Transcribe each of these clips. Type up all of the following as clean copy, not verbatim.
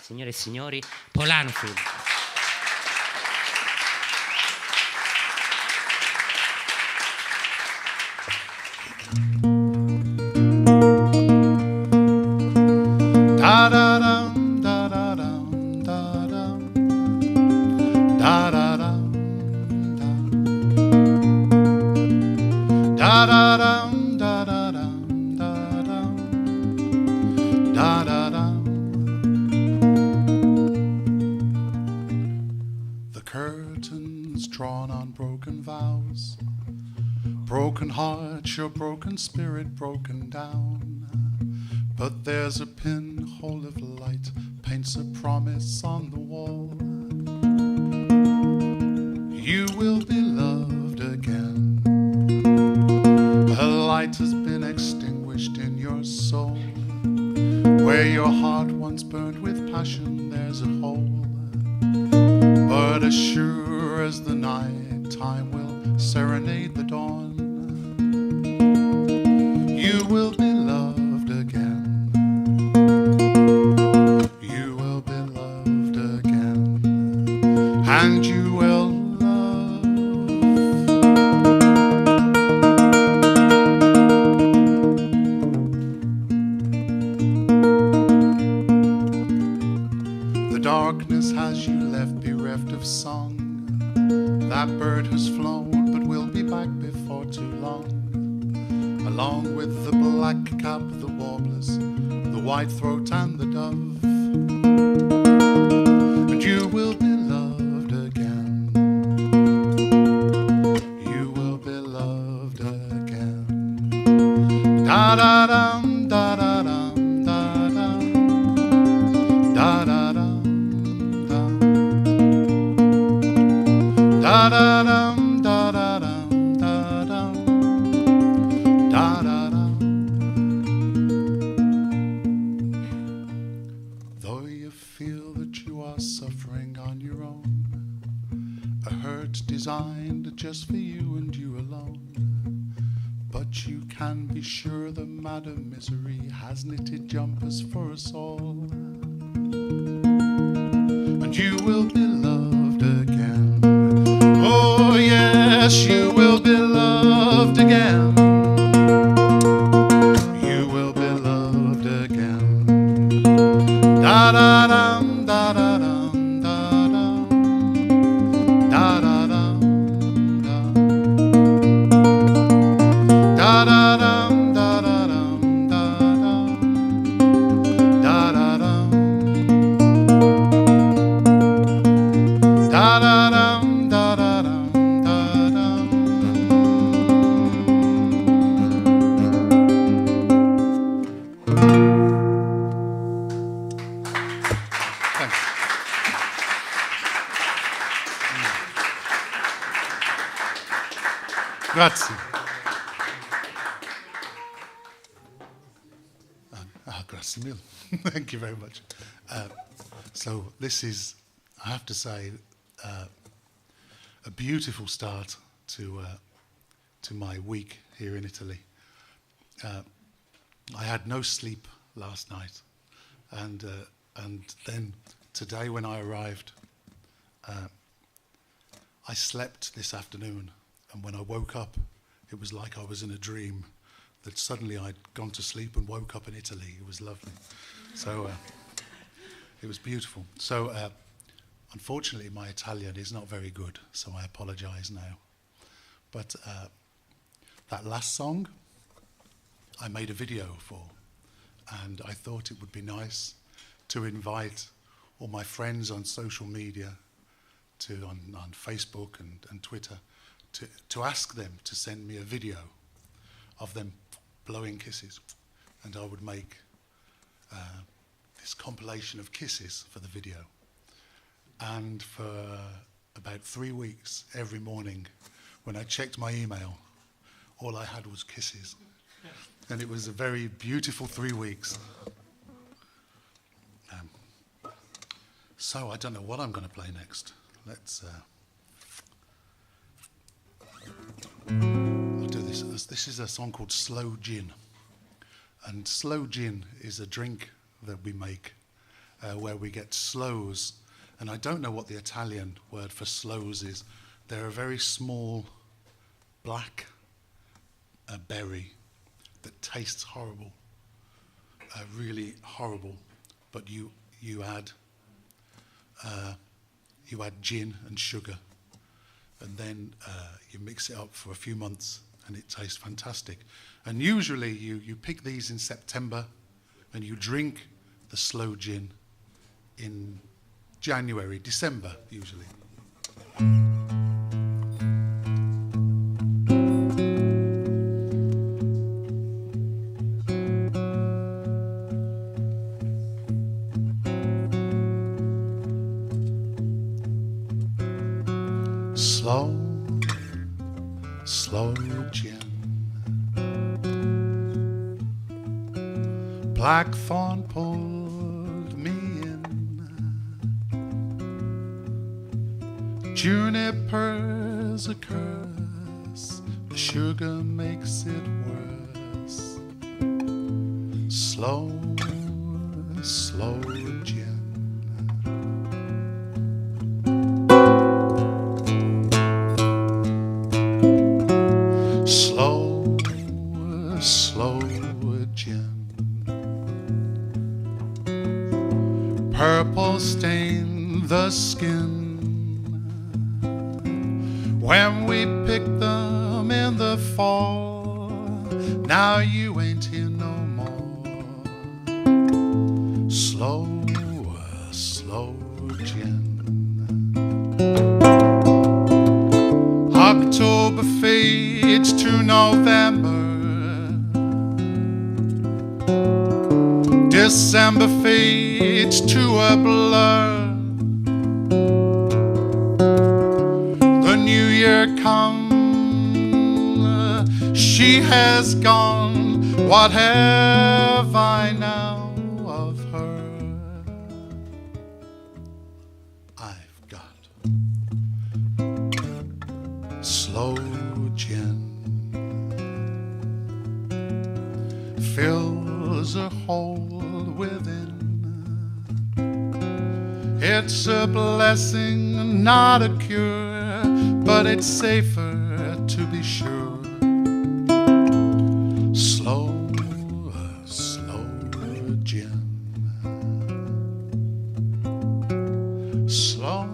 signore e signori, Paul Armfield. The curtains drawn on broken vows, broken heart, your broken spirit broken down. But there's a pinhole of light, paints a promise on the wall. You will be loved again. A light has been extinguished in your soul. Where your heart once burned with passion, there's a hole. But as sure as the night time will serenade the dawn, you will be loved again. You will be loved again. And you will love. The darkness has you left bereft of song. That bird has flown, but will be back before too long. Along with the black cap, the warblers, the white throat and the dove. And you will be loved again. You will be loved again. Da-da-dum, da-da-dum, da-dum, da-da-dum. Da-da-dum, da-da-dum, da-dum, da-da-dum. Though you feel that you are suffering on your own, a hurt designed just for you and you alone, but you can be sure the Madam Misery has knitted jumpers for us all. And you will be loved again. Oh yes, you will be loved again. You will be loved again. Da-da-dum, da-da-dum, da-dum, da-da-dum, da-dum, da-da-dum, da-da-dum, da-dum, da-da-dum, da-da-dum. Grazie. Grazie mille. Thank you very much. So this is, I have to say, a beautiful start to my week here in Italy. I had no sleep last night, and then today when I arrived, I slept this afternoon. And when I woke up, it was like I was in a dream, that suddenly I'd gone to sleep and woke up in Italy. It was lovely. So it was beautiful. So unfortunately, my Italian is not very good, so I apologize now. But that last song, I made a video for, and I thought it would be nice to invite all my friends on social media, on Facebook and Twitter, to ask them to send me a video of them blowing kisses, and I would make this compilation of kisses for the video. And for about 3 weeks, every morning, when I checked my email, all I had was kisses. And it was a very beautiful 3 weeks. So I don't know what I'm going to play next. I'll do this. This is a song called Slow Gin. And slow gin is a drink that we make where we get sloes. And I don't know what the Italian word for sloes is. They're a very small black berry that tastes horrible, really horrible. But you add gin and sugar, and then you mix it up for a few months, and it tastes fantastic. And usually you pick these in September, and you drink the sloe gin in January, December usually. Slow, slow gin. Blackthorn pulled me in. Juniper's a curse. The sugar makes it worse. Slow, slow gin. Slow, slow gin. Purple stain the skin when we picked them in the fall. Now you ain't here no more. Slow, slow gin. October fades to November. December fades to a blur. The new year comes, she has gone. What have I now of her? I've got slow gin. Fills a hole within. It's a blessing, not a cure, but it's safer to be sure. Slow, slow gin. Slow,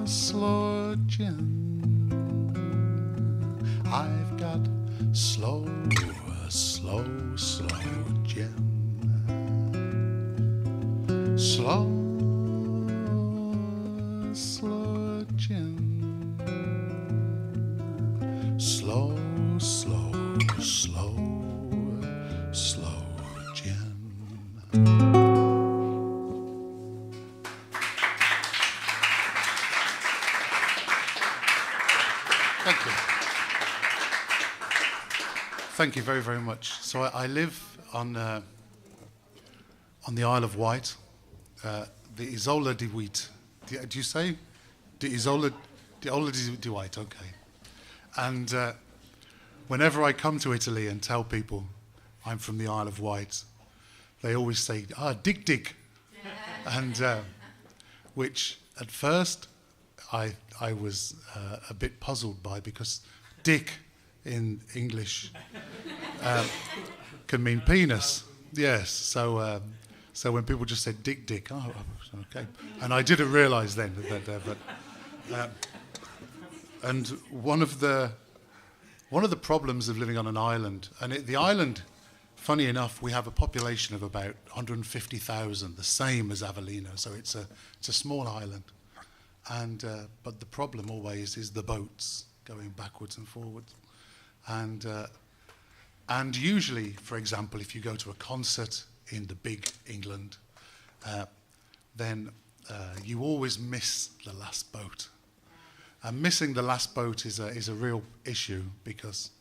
slow gin. I've got slow, slow, slow gin. Slow, slow gin. Slow, slow, slow, slow gin. Thank you. Thank you very, very much. So I live on the Isle of Wight, the Isola di Wight. Do you say? The Isola di Wight, okay. And whenever I come to Italy and tell people I'm from the Isle of Wight, they always say, dig. And which at first I was a bit puzzled by, because dick in English can mean penis. Yes, so when people just said dick, oh, okay. And I didn't realise then that and one of the problems of living on an island, and the island, funny enough, we have a population of about 150,000, the same as Avellino, so it's a small island, and but the problem always is the boats going backwards and forwards, and usually, for example, if you go to a concert in the big England, then you always miss the last boat. And missing the last boat is a real issue, because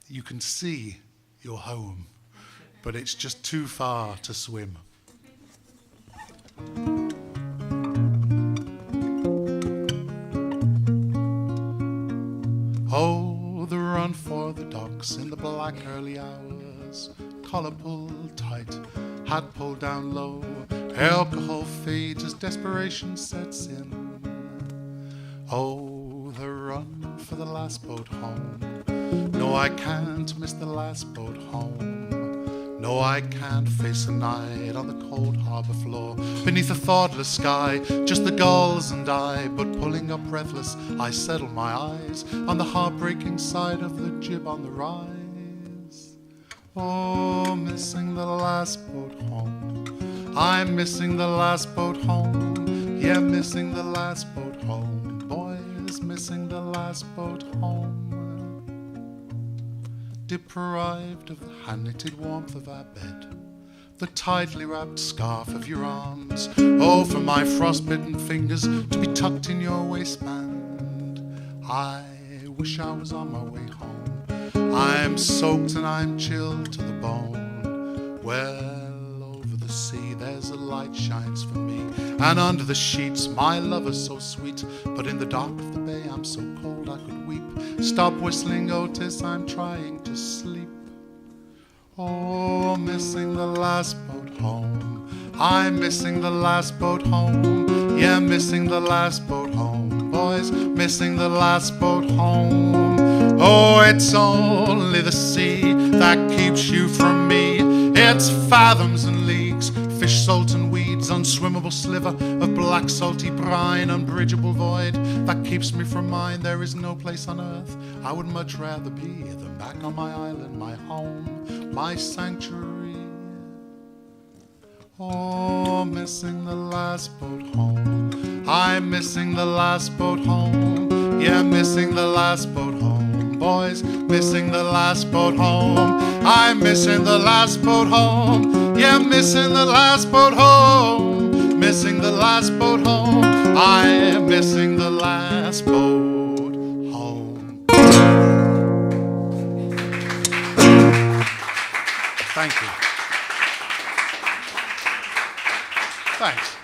you can see your home, but it's just too far to swim. Oh, the run for the docks in the black early hours, collar pulled tight, hat pulled down low. Alcohol fades as desperation sets in. Oh, the run for the last boat home. No, I can't miss the last boat home. No, I can't face a night on the cold harbour floor, beneath a thoughtless sky, just the gulls and I. But pulling up breathless, I settle my eyes on the heartbreaking side of the jib on the rise. Oh, missing the last boat home. I'm missing the last boat home. Yeah, missing the last boat home. Boys, missing the last boat home. Deprived of the hand-knitted warmth of our bed, the tightly wrapped scarf of your arms. Oh, for my frostbitten fingers to be tucked in your waistband. I wish I was on my way home. I'm soaked and I'm chilled to the bone. Well, over the sea there's a light shines for me, and under the sheets my lover's so sweet. But in the dark of the bay I'm so cold I could weep. Stop whistling, Otis, I'm trying to sleep. Oh, missing the last boat home. I'm missing the last boat home. Yeah, missing the last boat home. Boys, missing the last boat home. Oh, it's only the sea that keeps you from me. It's fathoms and leagues, fish, salt and weeds, unswimmable sliver of black salty brine, unbridgeable void that keeps me from mine. There is no place on earth I would much rather be than back on my island, my home, my sanctuary. Oh, missing the last boat home. I'm missing the last boat home. Yeah, missing the last boat home. Boys, missing the last boat home. I'm missing the last boat home. Yeah, missing the last boat home. Missing the last boat home. I'm missing the last boat home. Thank you. Thanks.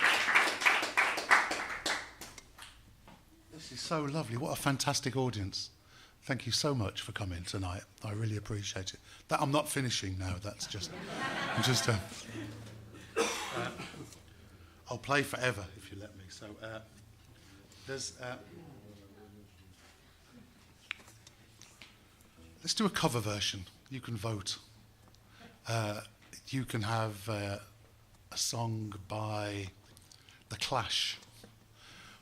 This is so lovely. What a fantastic audience. Thank you so much for coming tonight. I really appreciate it. That I'm not finishing now. That's just, I'll play forever if you let me. So let's do a cover version. You can vote. You can have a song by The Clash,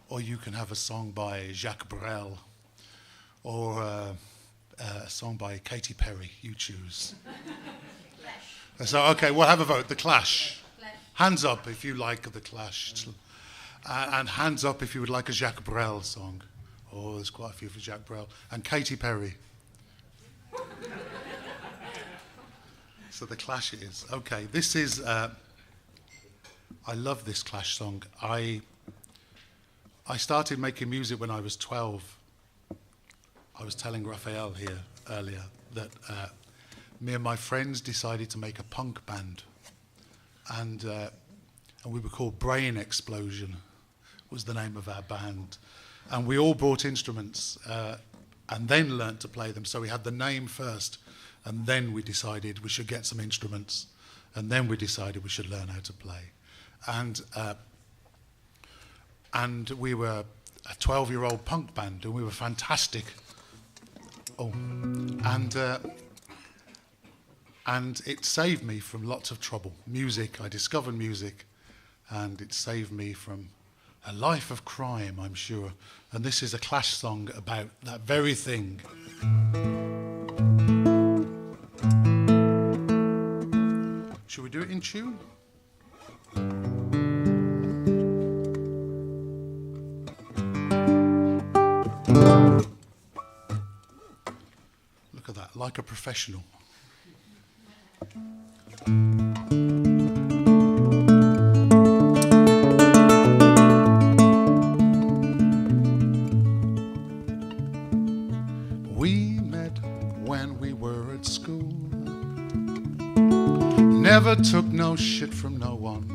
or you can have a song by Jacques Brel, or a song by Katy Perry. You choose. So, okay, we'll have a vote. The Clash. Hands up if you like The Clash. And hands up if you would like a Jacques Brel song. Oh, there's quite a few for Jacques Brel. And Katy Perry. So The Clash it is. Okay, this is... I love this Clash song. I started making music when I was 12. I was telling Raphael here earlier that me and my friends decided to make a punk band, and we were called Brain Explosion, was the name of our band, and we all brought instruments and then learnt to play them. So we had the name first, and then we decided we should get some instruments, and then we decided we should learn how to play, and we were a 12-year-old punk band, and we were fantastic. Oh, and it saved me from lots of trouble. Music, I discovered music, and it saved me from a life of crime, I'm sure. And this is a Clash song about that very thing. Should we do it in tune? Look at that, like a professional. We met when we were at school. Never took no shit from no one.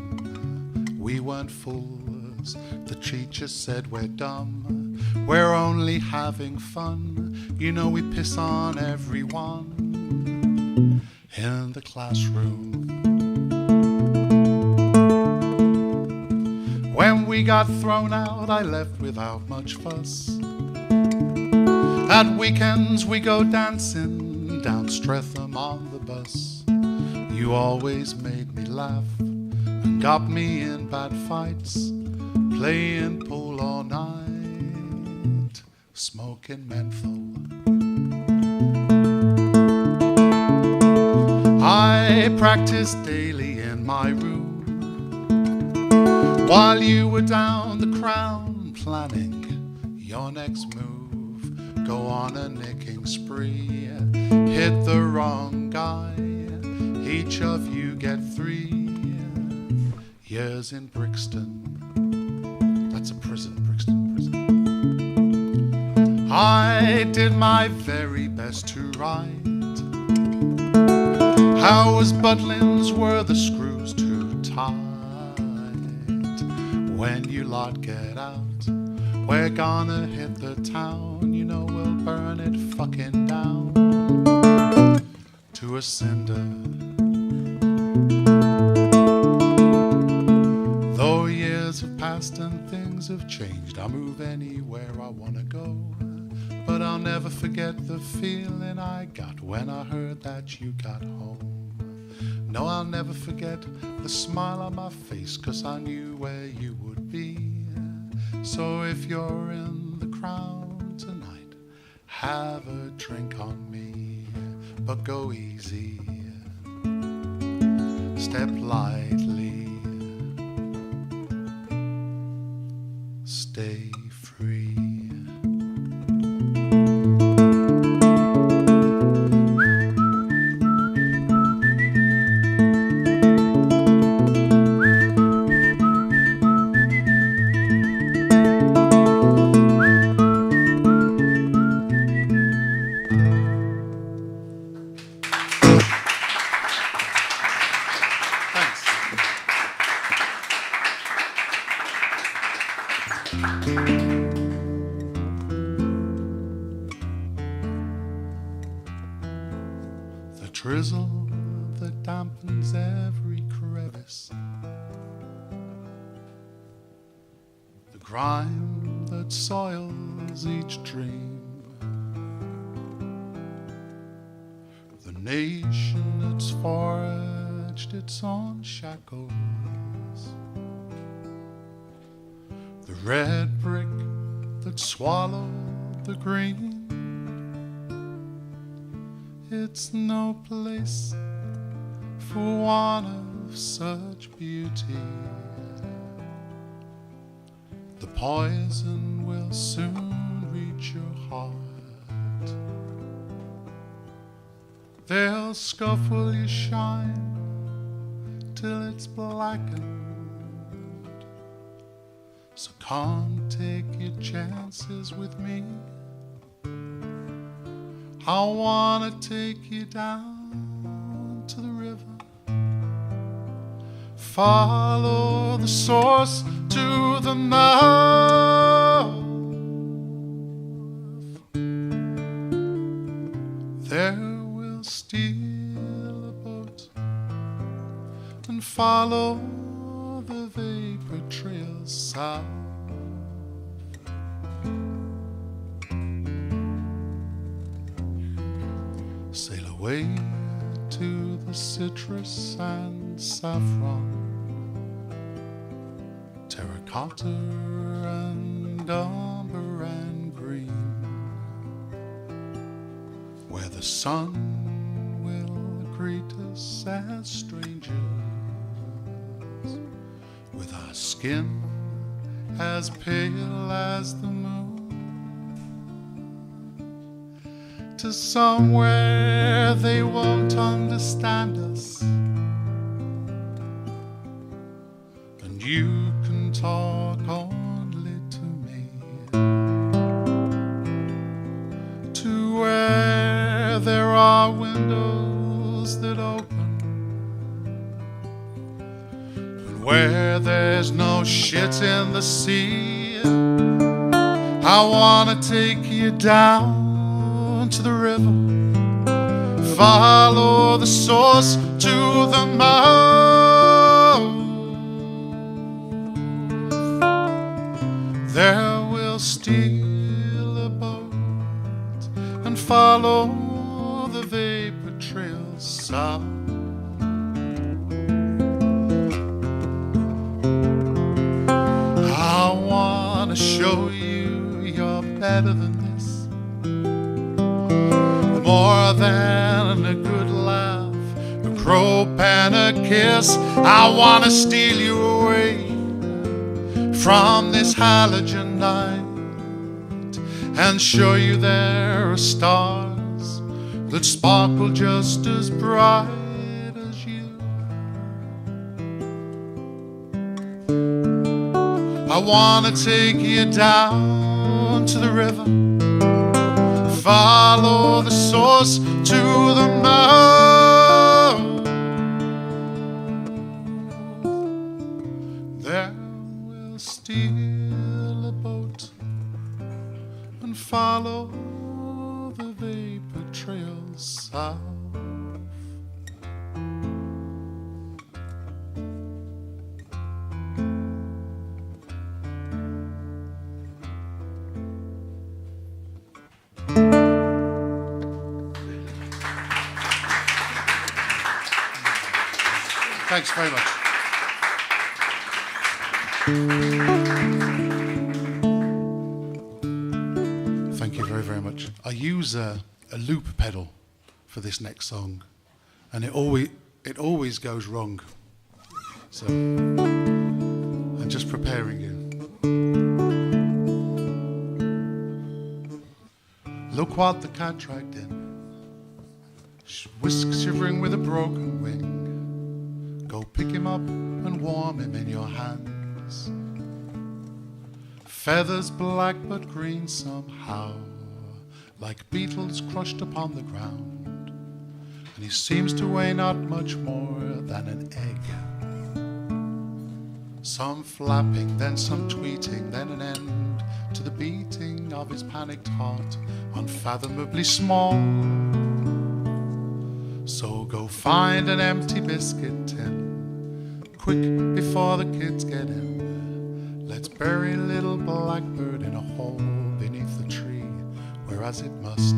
We weren't fools. The teacher said we're dumb. We're only having fun. You know we piss on everyone in the classroom. we got thrown out, I left without much fuss. At weekends we go dancing down Streatham on the bus. You always made me laugh and got me in bad fights, playing pool all night, smoking menthol. I practiced daily in my room while you were down the Crown planning your next move. Go on a nicking spree, hit the wrong guy, each of you get 3 years in Brixton. That's a prison, Brixton prison. I did my very best to write how as Butlins were the screws too tight. When you lot get out, we're gonna hit the town. You know we'll burn it fucking down to a cinder. Though years have passed and things have changed, I'll move anywhere I wanna go. But I'll never forget the feeling I got when I heard that you got home. No, I'll never forget the smile on my face, 'cause I knew where you would be. So if you're in the Crown tonight, have a drink on me, but go easy, step lightly, stay free. Drizzle that dampens every crevice, the grime that soils each dream, the nation that's forged its own shackles, the red brick that swallowed the green. It's no place for one of such beauty. The poison will soon reach your heart. They'll scuffle your shine till it's blackened. So come take your chances with me. I wanna take you down to the river, follow the source to the mouth. There we'll steal a boat and follow the vapor trail south. Sail away to the citrus and saffron, terracotta and umber and green, where the sun will greet us as strangers, with our skin as pale as the moon. To somewhere they won't understand us, and you can talk only to me. To where there are windows that open, and where there's no shit in the sea. I wanna take you down to the river, follow the source to the mouth. There we'll steal a boat and follow the vapor trail south. I wanna show you you're better than this, more than a good laugh, a croak and a kiss. I wanna steal you away from this halogen night and show you there are stars that sparkle just as bright as you. I wanna take you down to the river, follow the source to the mouth. There we'll steal a boat and follow the vapor trail south. Thanks very much. Thank you very, very much. I use a loop pedal for this next song, and it always goes wrong. So I'm just preparing you. Look what the cat dragged in, whisk shivering with a broken wing. Go pick him up and warm him in your hands. Feathers black but green somehow, like beetles crushed upon the ground. And he seems to weigh not much more than an egg. Some flapping, then some tweeting, then an end to the beating of his panicked heart, unfathomably small. So go find an empty biscuit tin, quick before the kids get in. Let's bury little blackbird in a hole beneath the tree, whereas it must.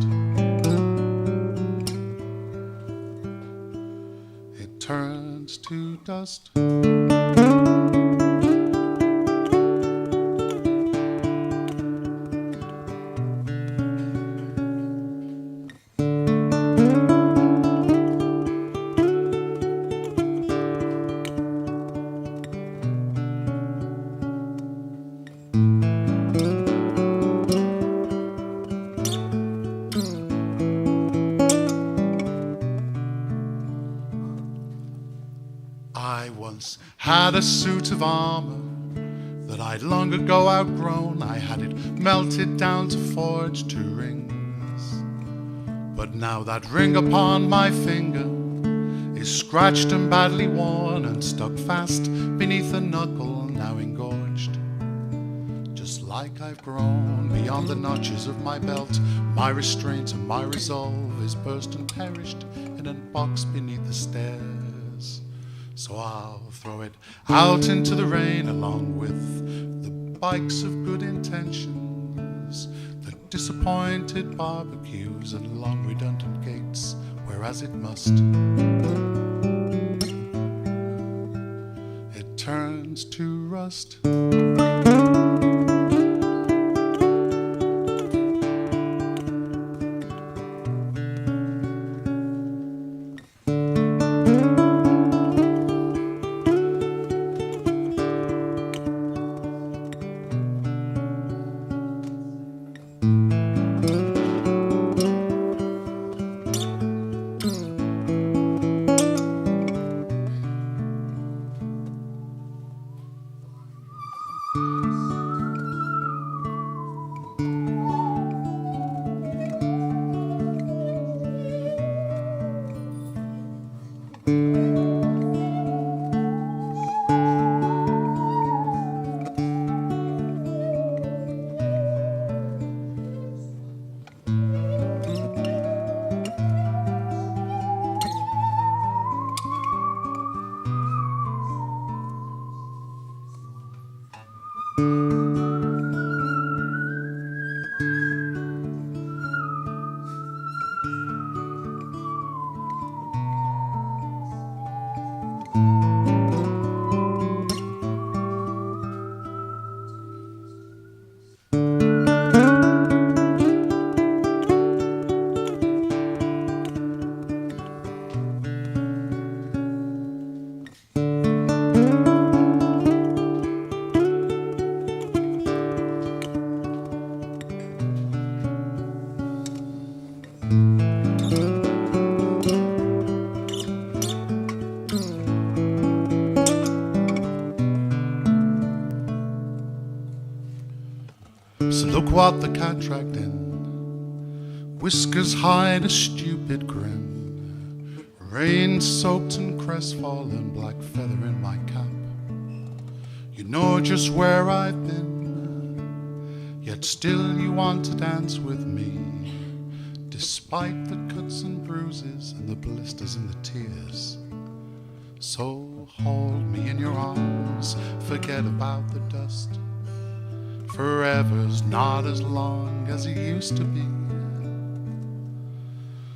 It turns to dust. Had a suit of armor that I'd long ago outgrown. I had it melted down to forge 2 rings. But now that ring upon my finger is scratched and badly worn and stuck fast beneath a knuckle, now engorged. Just like I've grown beyond the notches of my belt, my restraint and my resolve is burst and perished in a box beneath the stairs. So I'll throw it out into the rain along with the bikes of good intentions, the disappointed barbecues and long redundant gates, whereas it must. It turns to rust. Look what the cat dragged in. Whiskers hide a stupid grin. Rain soaked and crestfallen, black feather in my cap. You know just where I've been, yet still you want to dance with me. Despite the cuts and bruises and the blisters and the tears. So hold me in your arms, forget about the dust. Forever's not as long as it used to be.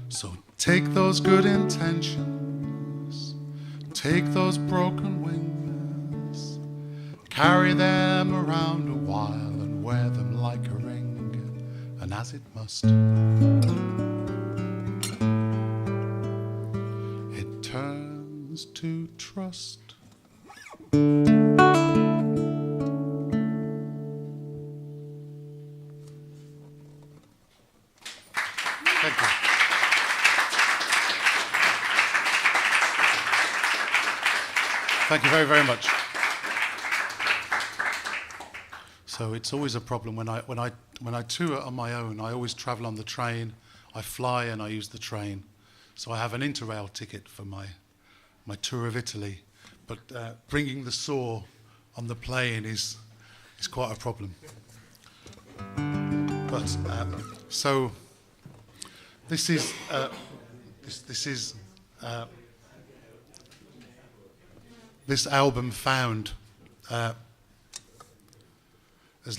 So take those good intentions, take those broken wings, carry them around a while and wear them like a ring, and as it must, it turns to trust. Thank you. Thank you very, very much. So it's always a problem when I tour on my own. I always travel on the train. I fly and I use the train. So I have an Interrail ticket for my tour of Italy, but bringing the saw on the plane is quite a problem. But so this is this album Found, as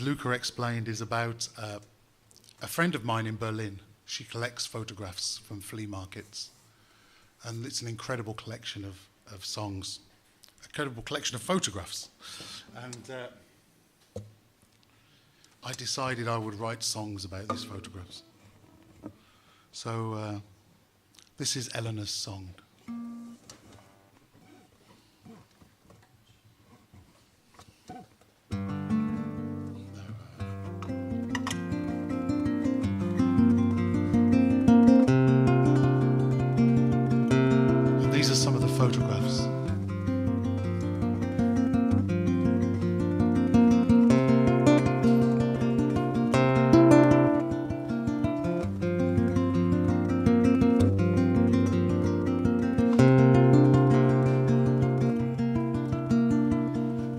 Luca explained, is about a friend of mine in Berlin. She collects photographs from flea markets, and it's an incredible collection of songs, a incredible collection of photographs. And I decided I would write songs about these photographs. So this is Eleanor's song. These are some of the photographs.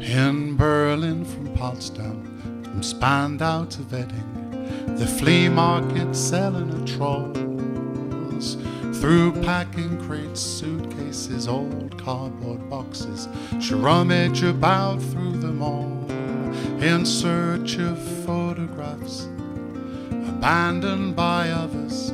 In Berlin from Potsdam, from Spandau to Wedding, the flea market selling a trolls. Through packing crates, suitcases, old cardboard boxes, she rummaged about through them all in search of photographs abandoned by others,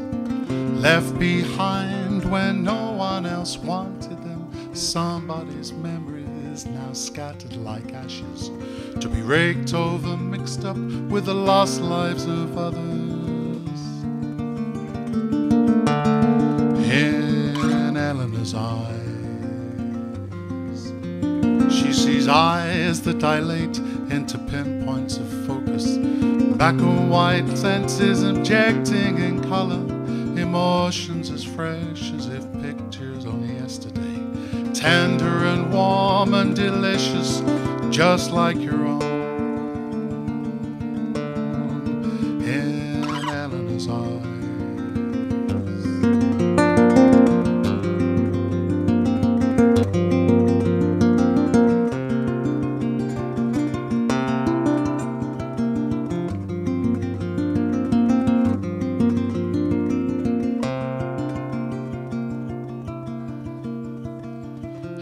left behind when no one else wanted them. Somebody's memories now scattered like ashes, to be raked over, mixed up with the lost lives of others. In Eleanor's eyes, she sees eyes that dilate into pinpoints of focus, black and white senses objecting in color, emotions as fresh as if pictures only yesterday, tender and warm and delicious, just like your own. In Eleanor's eyes.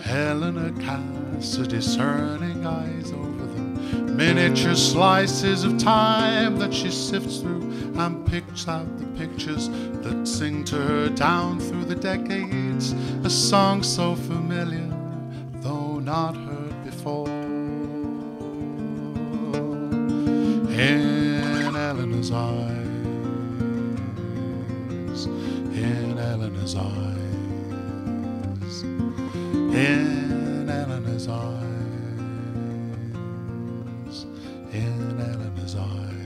Helena casts her discerning eyes over them, miniature slices of time that she sifts through and picks out the pictures that sing to her down through the decades, a song so familiar, though not heard before. In Eleanor's eyes, in Eleanor's eyes. In Eleanor's eyes, in Eleanor's eyes,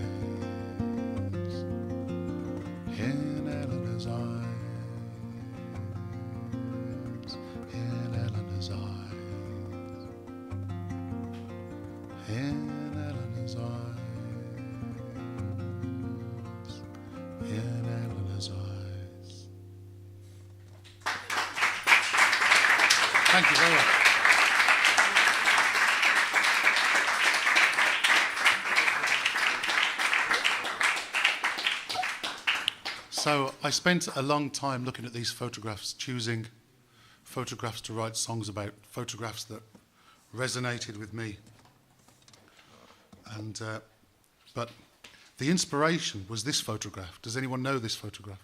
in Eleanor's eyes, in Eleanor's eyes, in Eleanor's eyes, Thank you very much. So I spent a long time looking at these photographs, choosing photographs to write songs about, photographs that resonated with me. And but the inspiration was this photograph. Does anyone know this photograph?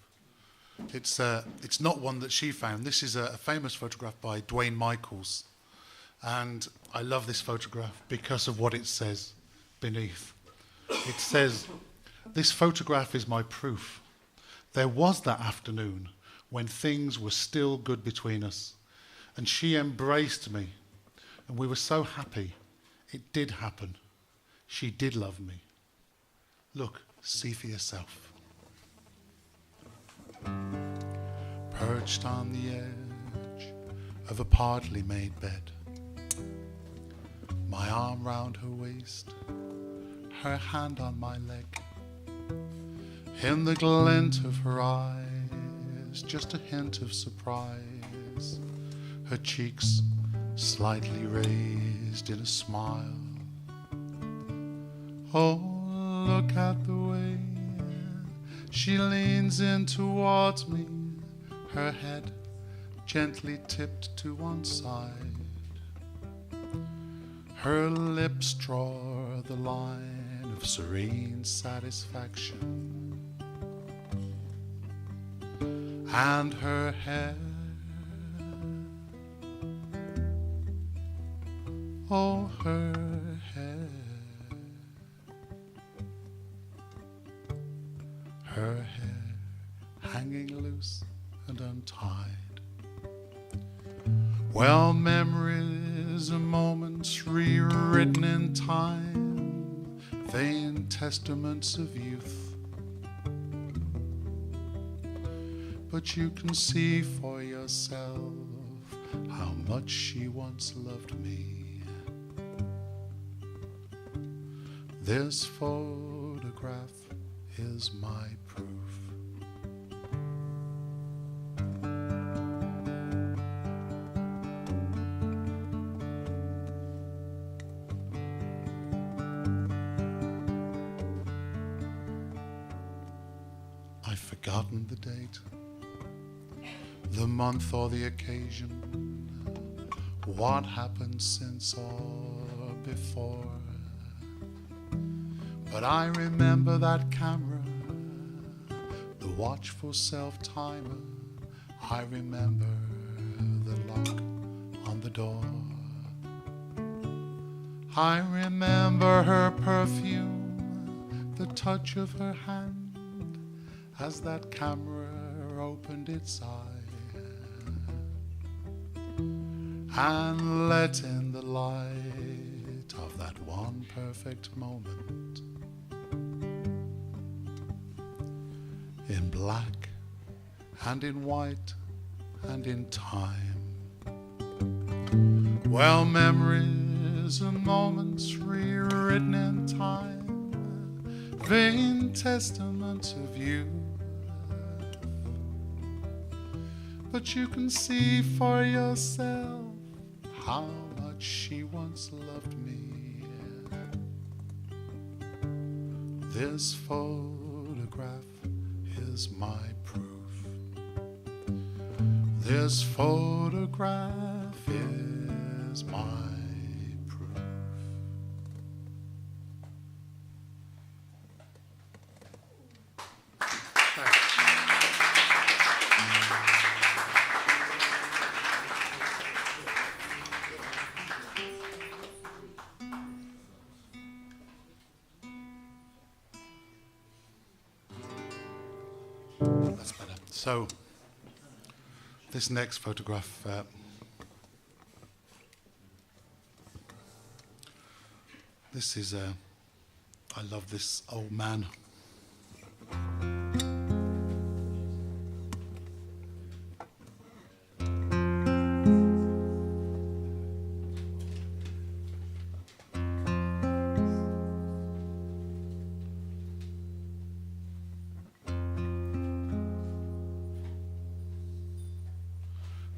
It's not one that she found. This is a famous photograph by Dwayne Michaels. And I love this photograph because of what it says beneath. It says, "This photograph is my proof. There was that afternoon when things were still good between us, and she embraced me, and we were so happy. It did happen. She did love me. Look, see for yourself." Perched on the edge of a partly made bed, my arm round her waist, her hand on my leg. In the glint of her eyes, just a hint of surprise, her cheeks slightly raised in a smile. Oh, look at the way she leans in towards me, her head gently tipped to one side. Her lips draw the line of serene satisfaction, and her hair, oh, her hair, her hair hanging loose and untied. Well, memories are moments rewritten in time, vain testaments of youth. But you can see for yourself how much she once loved me. This photograph is my proof. I've forgotten the date, the month or the occasion, what happened since or before. But I remember that camera, the watchful self-timer. I remember the lock on the door. I remember her perfume, the touch of her hand as that camera opened its eye and let in the light of that one perfect moment in black and in white and in time. Well, memories are moments rewritten in time, vain testaments of you. But you can see for yourself how much she once loved me. This photograph is my proof. This photograph is my proof. That's better. So, this next photograph, this is, I love this old man.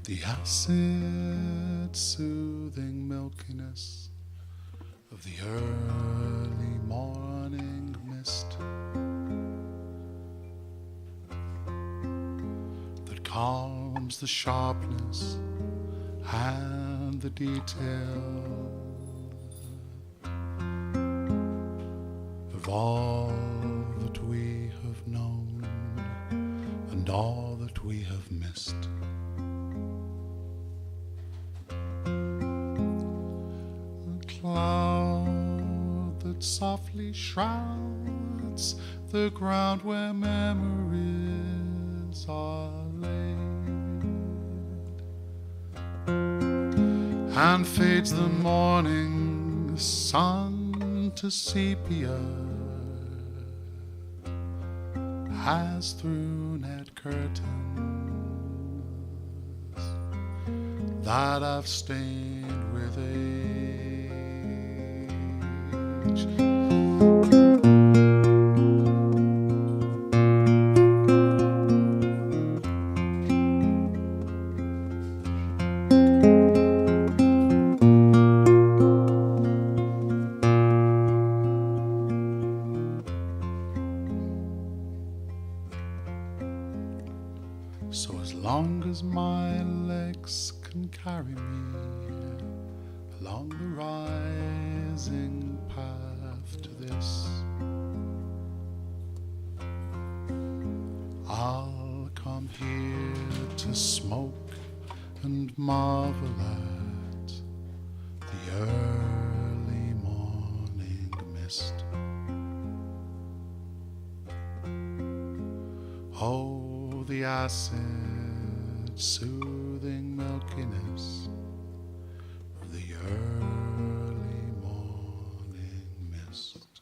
The acid soothing milkiness of the early morning mist that calms the sharpness and the detail of all that we have known and all that we have missed. A cloud that softly shrouds the ground where memories are laid and fades the morning sun to sepia as through net curtains that I've stained with age. So as long as my legs can carry me along the rising path to this, I'll come here to smoke and marvel at the early morning mist. Oh, the acid soothing milkiness of the early morning mist.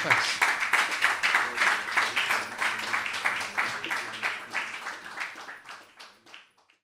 Thanks.